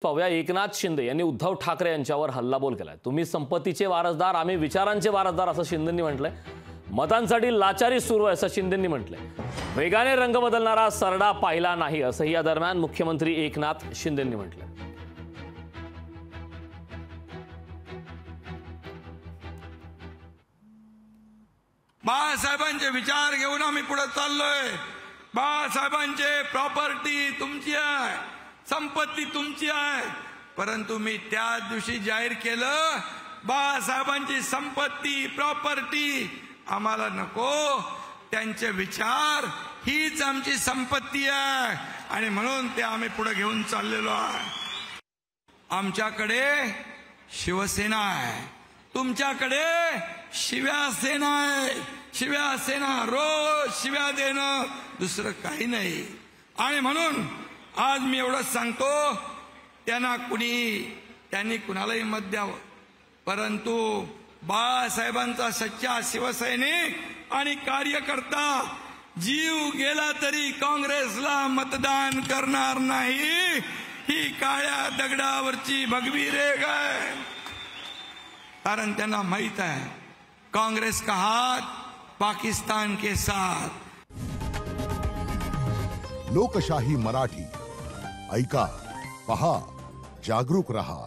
पाहूया, एकनाथ शिंदे यांनी उद्धव ठाकरे यांच्यावर हल्लाबोल केलाय। तुम्ही संपत्तीचे वारसदार, आम्ही विचारांचे वारसदार असं शिंदेंनी म्हटलंय। मतांसाठी लाचारी सुरू आहे असं शिंदेंनी म्हटलंय। वेगाने रंग बदलणारा सरडा पाहिला नाही असंही या दरम्यान मुख्यमंत्री एकनाथ शिंदेंनी म्हटलंय। बाळासाहेबांचे विचार घेऊन आम्ही पुढे चाललोय। बाळासाहेबांचे प्रॉपर्टी तुमची आहे, संपत्ती तुमची आहे, परंतु मी त्या दिवशी जाहीर केलं बाळासाहेबांची संपत्ती प्रॉपर्टी आम्हाला नको, त्यांचे विचार हीच आमची संपत्ती आहे आणि म्हणून ते आम्ही पुढे घेऊन चाललेलो आहे। आमच्याकडे शिवसेना आहे, तुमच्याकडे शिवसेना आहे। शिवसेना रोज शिव्या देणं, दुसरं काही नाही। आणि म्हणून आज मी एवढंच सांगतो, त्यांनी कुणालाही मत द्यावं, परंतु बाळासाहेबांचा सच्चा शिवसैनिक आणि कार्यकर्ता जीव गेला तरी काँग्रेसला मतदान करणार नाही, ही काळ्या दगडावरची भगवी रेघ आहे। कारण त्यांना माहित है कांग्रेस का हाथ पाकिस्तान के साथ। लोकशाही मराठी ऐका, पहा, जागरूक रहा।